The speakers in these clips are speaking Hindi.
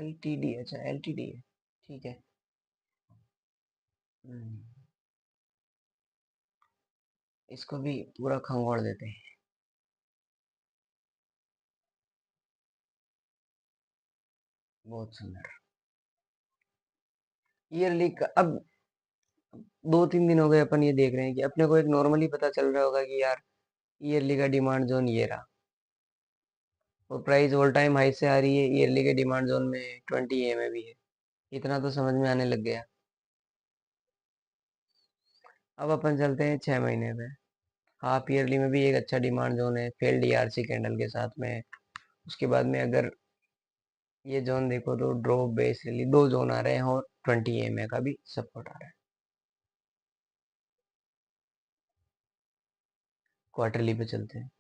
LTD, अच्छा LTD है, ठीक है। हम्म, इसको भी पूरा खंगोड़ देते हैं। बहुत सुंदर। ईयरली का अब 2-3 दिन हो गए अपन ये देख रहे हैं कि अपने को एक नॉर्मली पता चल रहा होगा कि यार ईयरली का डिमांड जोन ये रहा, और प्राइस ऑल टाइम हाई से आ रही है, ईयरली के डिमांड जोन में 20 में भी है। इतना तो समझ में आने लग गया। अब अपन चलते हैं 6 महीने पे। हाफ ईयरली में भी एक अच्छा डिमांड जोन है, फेल्ड ERC कैंडल के साथ में। उसके बाद में अगर ये जोन देखो तो ड्रॉप बेस रैली, दो जोन आ रहे हैं और 20 का भी सपोर्ट आ रहा है। क्वार्टरली पे चलते हैं।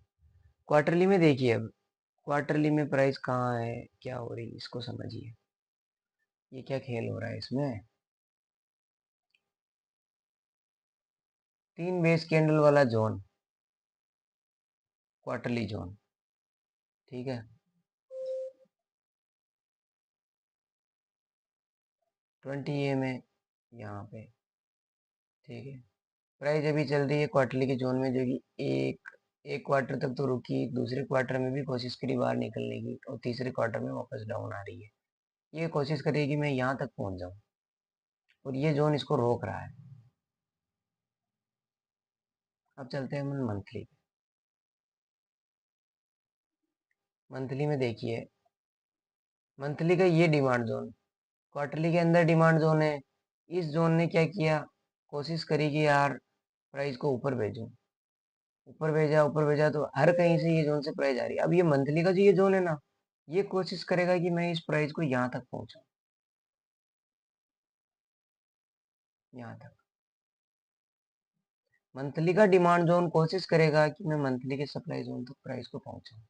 क्वार्टरली में देखिए, अब क्वार्टरली में प्राइस कहाँ है, क्या हो रही है, इसको समझिए। ये क्या खेल हो रहा है इसमें। 3 बेस कैंडल वाला जोन, क्वार्टरली जोन, ठीक है। 20 में यहाँ पे, ठीक है। प्राइस अभी चल रही है क्वार्टरली के जोन में, जो कि एक एक क्वार्टर तक तो रुकी, दूसरे क्वार्टर में भी कोशिश करी बाहर निकलने की, और तीसरे क्वार्टर में वापस डाउन आ रही है। ये कोशिश करेगी कि मैं यहाँ तक पहुंच जाऊं, और ये जोन इसको रोक रहा है। अब चलते हैं हम मंथली। मंथली में देखिए, मंथली का ये डिमांड जोन क्वार्टरली के अंदर डिमांड जोन है। इस जोन ने क्या किया, कोशिश करी कि यार प्राइस को ऊपर भेजूं, ऊपर भेजा तो हर कहीं से ये जोन से प्राइस आ रही है। अब ये मंथली का जो ये जोन है ना, ये कोशिश करेगा कि मैं इस प्राइस को यहाँ तक पहुंचाऊं, यहाँ तक। मंथली का डिमांड जोन कोशिश करेगा कि मैं मंथली के सप्लाई जोन तक प्राइस को पहुंचाऊं।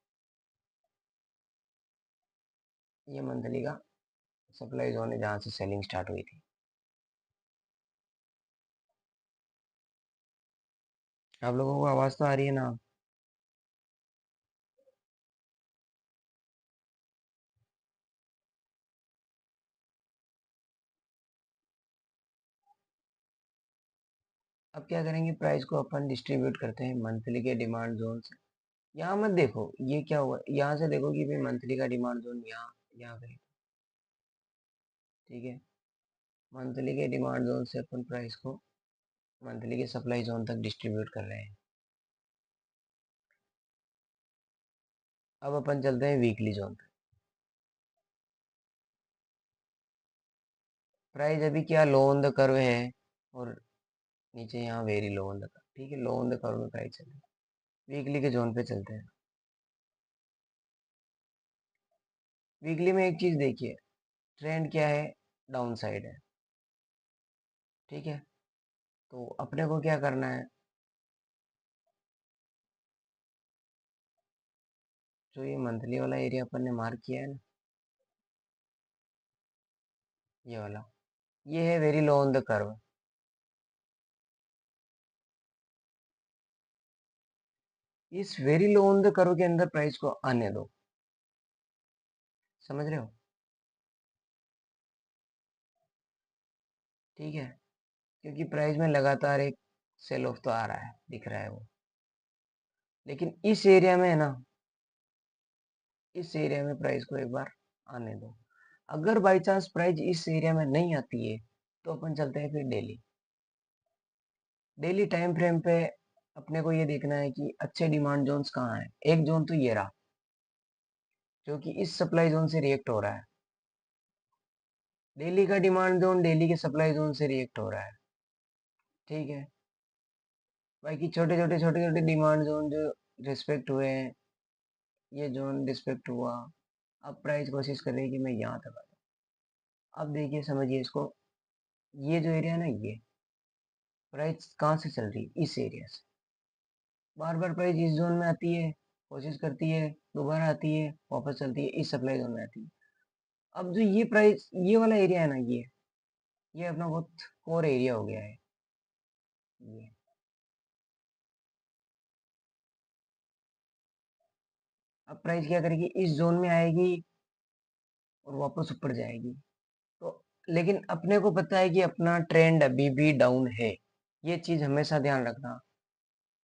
ये मंथली का सप्लाई जोन है जहां से सेलिंग स्टार्ट हुई थी। आप लोगों को आवाज तो आ रही है ना। अब क्या करेंगे, प्राइस को अपन डिस्ट्रीब्यूट करते हैं मंथली के डिमांड जोन से। यहाँ मत देखो ये क्या हुआ, यहाँ से देखो कि भाई मंथली का डिमांड जोन यहाँ, यहाँ पे, ठीक है। मंथली के डिमांड जोन से अपन प्राइस को मंथली के सप्लाई जोन तक डिस्ट्रीब्यूट कर रहे हैं। अब अपन चलते हैं वीकली जोन पे। प्राइस अभी क्या लो ऑन द कर्व है, और नीचे यहाँ very low on the curve, ठीक है। लो ऑन द कर्व में प्राइस चल रही है। वीकली के जोन पे चलते हैं। वीकली में एक चीज देखिए, ट्रेंड क्या है, डाउन साइड है, ठीक है। तो अपने को क्या करना है, जो ये मंथली वाला एरिया अपन ने मार्क किया है ना, ये वाला, ये है very low on the curve. इस very low on the curve के अंदर प्राइस को आने दो, समझ रहे हो, ठीक है। क्योंकि प्राइस में लगातार एक सेल ऑफ तो आ रहा है, दिख रहा है वो। लेकिन इस एरिया में है ना, इस एरिया में प्राइस को एक बार आने दो। अगर बाई चांस प्राइस इस एरिया में नहीं आती है, तो अपन चलते हैं फिर डेली। डेली टाइम फ्रेम पे अपने को ये देखना है कि अच्छे डिमांड जोन्स कहाँ हैं। एक जोन तो ये रहा, जो कि इस सप्लाई जोन से रिएक्ट हो रहा है। डेली का डिमांड जोन डेली के सप्लाई जोन से रिएक्ट हो रहा है, ठीक है। बाकी छोटे छोटे डिमांड जोन जो रिस्पेक्ट हुए हैं, ये जोन रिस्पेक्ट हुआ। अब प्राइस कोशिश कर रही है कि मैं यहाँ तक आ जाऊँ। अब देखिए, समझिए इसको, ये जो एरिया है ना, ये प्राइस कहाँ से चल रही है, इस एरिया से। बार बार प्राइस इस जोन में आती है, कोशिश करती है, दोबारा आती है, वापस चलती है, इस सप्लाई जोन में आती है। अब जो ये प्राइस, ये वाला एरिया है ना, ये अपना बहुत कोर एरिया हो गया है। ये अब प्राइस क्या करेगी, इस जोन में आएगी, और वापस ऊपर जाएगी। तो लेकिन अपने को पता है कि अपना ट्रेंड अभी भी डाउन है। ये चीज हमेशा ध्यान रखना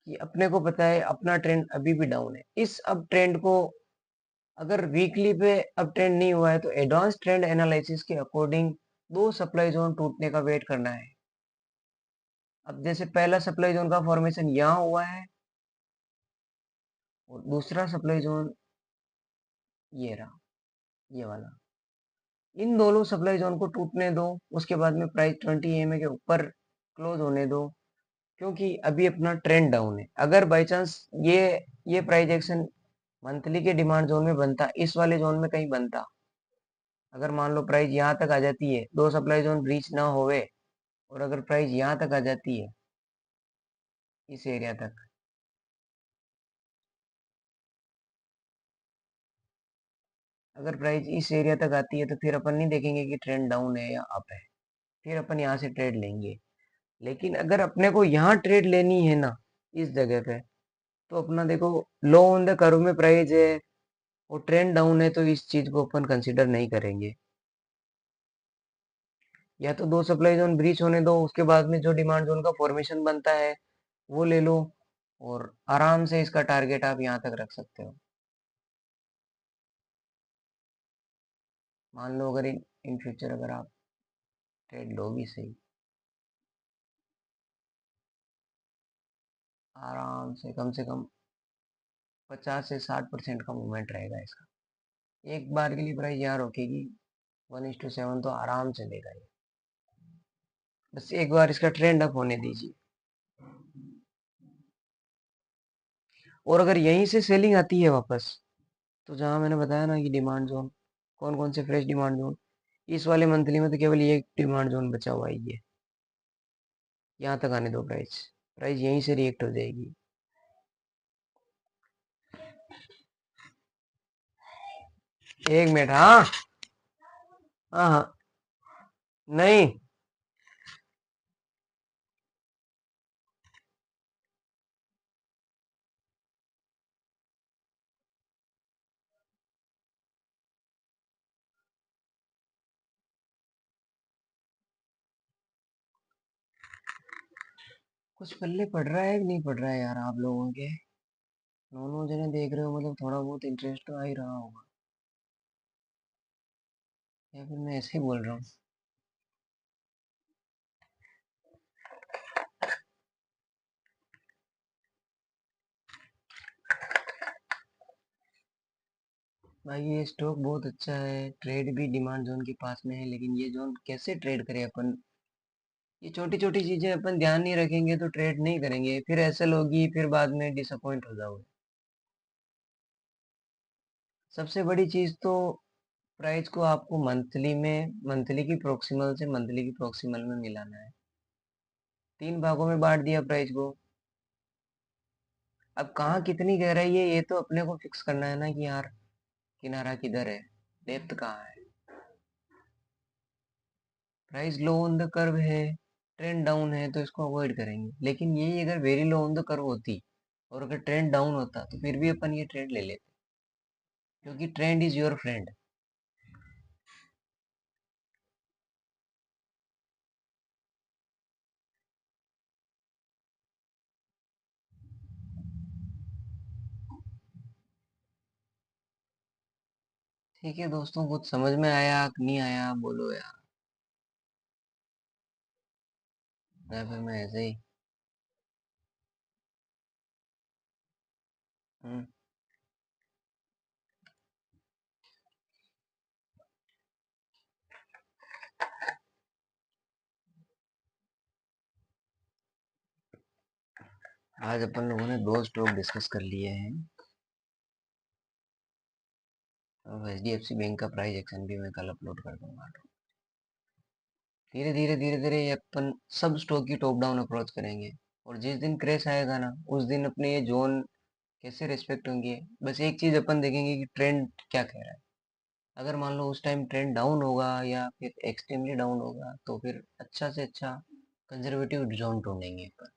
कि अपने को पता है अपना ट्रेंड अभी भी डाउन है। इस अब ट्रेंड को अगर वीकली पे अब ट्रेंड नहीं हुआ है तो एडवांस ट्रेंड एनालिसिस के अकॉर्डिंग दो सप्लाई जोन टूटने का वेट करना है। अब जैसे पहला सप्लाई जोन का फॉर्मेशन यहाँ हुआ है और दूसरा सप्लाई जोन ये रहा, ये वाला। इन दोनों सप्लाई जोन को टूटने दो, उसके बाद में प्राइस 20 EMA के ऊपर क्लोज होने दो, क्योंकि अभी अपना ट्रेंड डाउन है। अगर बाई चांस ये प्राइस एक्शन मंथली के डिमांड जोन में बनता, इस वाले जोन में कहीं बनता, अगर मान लो प्राइस यहाँ तक आ जाती है, दो सप्लाई जोन ब्रीच ना होवे, और अगर प्राइस यहाँ तक आ जाती है, इस एरिया तक, अगर प्राइस इस एरिया तक आती है तो फिर अपन नहीं देखेंगे कि ट्रेंड डाउन है या अप है, फिर अपन यहाँ से ट्रेड लेंगे। लेकिन अगर अपने को यहाँ ट्रेड लेनी है ना, इस जगह पे, तो अपना देखो लो ऑन द कर्व में प्राइस है और ट्रेंड डाउन है, तो इस चीज को अपन कंसीडर नहीं करेंगे। या तो दो सप्लाई जोन ब्रीच होने दो, उसके बाद में जो डिमांड जोन का फॉर्मेशन बनता है वो ले लो, और आराम से इसका टारगेट आप यहाँ तक रख सकते हो। मान लो अगर इन फ्यूचर अगर आप ट्रेड लो भी सही, आराम से कम 50 से 60% का मूवमेंट रहेगा इसका। एक बार के लिए प्राइस यहाँ रोकेगी 1:7 तो आराम से देगा ये। बस एक बार इसका ट्रेंड अप होने दीजिए, और अगर यहीं से सेलिंग आती है वापस, तो जहां मैंने बताया ना कि डिमांड जोन, कौन कौन से फ्रेश डिमांड जोन, इस वाले मंथली में तो केवल ये डिमांड जोन बचा हुआ है ये। यहाँ तक आने दो, प्राइस प्राइस यहीं से रिएक्ट हो जाएगी। एक मिनट, हाँ हाँ हाँ, नहीं कुछ पल्ले पड़ रहा है कि नहीं पड़ रहा है यार आप लोगों के? दोनों जने देख रहे हो, मतलब थोड़ा बहुत इंटरेस्ट तो आ ही रहा होगा, या फिर मैं ऐसे ही बोल रहा हूँ? भाई ये स्टॉक बहुत अच्छा है, ट्रेड भी डिमांड जोन के पास में है, लेकिन ये जोन कैसे ट्रेड करें अपन? ये छोटी छोटी चीजें अपन ध्यान नहीं रखेंगे तो ट्रेड नहीं करेंगे, फिर ऐसे होगी, फिर बाद में डिसअपॉइंट हो जाओगे। सबसे बड़ी चीज तो प्राइस को आपको मंथली की प्रोक्सिमल से मंथली की प्रोक्सिमल में मिलाना है। 3 भागों में बांट दिया प्राइस को। अब कहाँ कितनी गहराई है ये तो अपने को फिक्स करना है ना, कि यार किनारा किधर है, डेप्थ कहाँ है। Price low on the curve है, ट्रेंड डाउन है, तो इसको अवॉइड करेंगे। लेकिन यही अगर very low on the curve होती और अगर ट्रेंड डाउन होता तो फिर भी अपन ये ट्रेड ले लेते, क्योंकि ट्रेंड इज योर फ्रेंड। ठीक है दोस्तों, कुछ समझ में आया कि नहीं आया बोलो यार, या फिर मैं ऐसे ही। हम्म, आज अपन लोगों ने दो स्टॉक डिस्कस कर लिए हैं। अब HDFC बैंक का प्राइस एक्शन भी मैं कल अपलोड कर दूंगा। धीरे धीरे ये अपन सब स्टॉक की टॉप डाउन अप्रोच करेंगे, और जिस दिन क्रैश आएगा ना, उस दिन अपने ये जोन कैसे रिस्पेक्ट होंगे। बस एक चीज अपन देखेंगे कि ट्रेंड क्या कह रहा है। अगर मान लो उस टाइम ट्रेंड डाउन होगा या फिर एक्सट्रीमली डाउन होगा, तो फिर अच्छा से अच्छा कंजर्वेटिव जोन ढूंढेंगे अपन।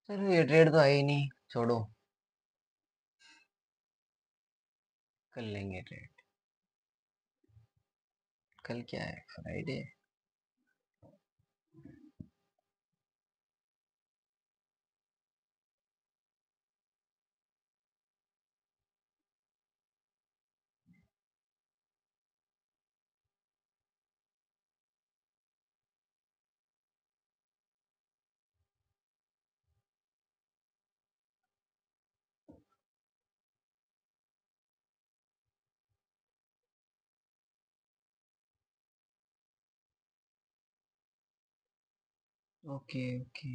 चलो ये ट्रेड तो है ही नहीं, छोड़ो, कर लेंगे ट्रेड। कल क्या है, फ्राइडे। Okay okay.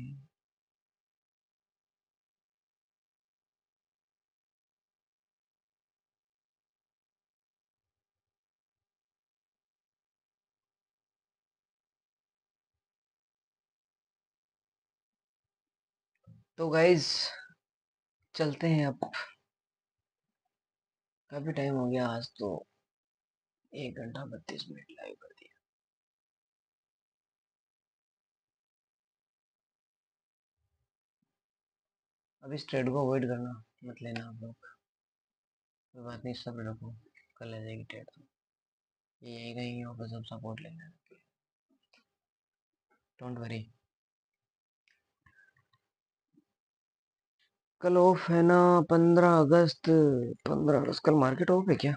तो गाइज चलते हैं अब, काफी टाइम हो गया आज तो, 1 घंटा 32 मिनट लाइव कर दिया। अब इस ट्रेड को अवॉइड करना, मत लेना आप लोग, कोई बात नहीं, सब रखो, कल आ जाएगी ट्रेड तो, ये यही कहीं होगा, सब सपोर्ट लेना, डोंट वरी। कल ऑफ है ना, 15 अगस्त, 15 अगस्त कल मार्केट ऑफ है क्या?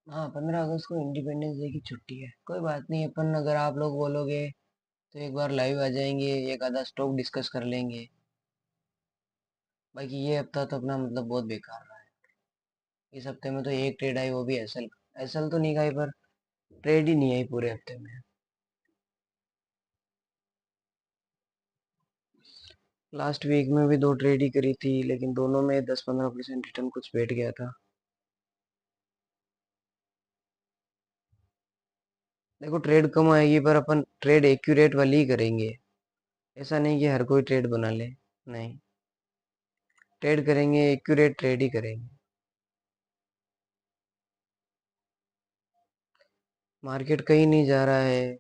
हाँ, 15 अगस्त को इंडिपेंडेंस डे की छुट्टी है, कोई बात नहीं, अपन अगर आप लोग बोलोगे तो एक बार लाइव आ जाएंगे, एक आधा स्टॉक डिस्कस कर लेंगे। बाकी ये हफ्ता तो अपना मतलब बहुत बेकार रहा है, इस हफ्ते में तो एक ट्रेड आई, वो भी एसएल, एसएल तो नहीं गई, पर ट्रेड ही नहीं आई पूरे हफ्ते में। लास्ट वीक में भी 2 ट्रेड ही करी थी, लेकिन दोनों में 10-15% रिटर्न कुछ बैठ गया था। देखो ट्रेड कम आएगी, पर अपन ट्रेड एक्यूरेट वाली ही करेंगे, ऐसा नहीं कि हर कोई ट्रेड बना ले, नहीं, ट्रेड करेंगे एक्यूरेट ट्रेड ही करेंगे। मार्केट कहीं नहीं जा रहा है,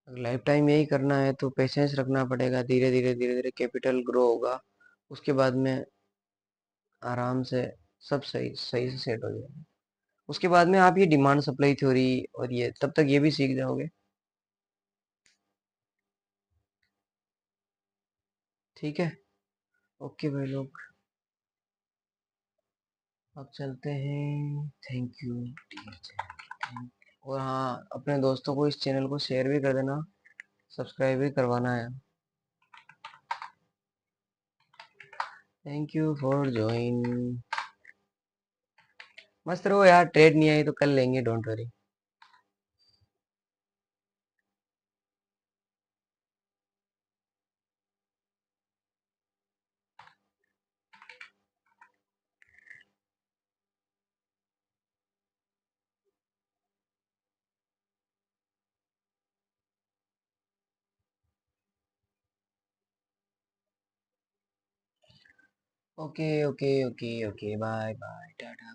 अगर लाइफ टाइम यही करना है तो पेशेंस रखना पड़ेगा, धीरे धीरे धीरे धीरे कैपिटल ग्रो होगा, उसके बाद में आराम से सब सही सही से सेट हो जाएगा। उसके बाद में आप ये डिमांड सप्लाई थ्योरी और ये तब तक ये भी सीख जाओगे। ठीक है, ओके भाई लोग, अब चलते हैं, थैंक यू। और हाँ, अपने दोस्तों को इस चैनल को शेयर भी कर देना, सब्सक्राइब भी करवाना है। Thank you for join. मस्त रहो यार, ट्रेड नहीं आई तो कर लेंगे, don't worry. Okay okay okay okay, bye bye, Tata.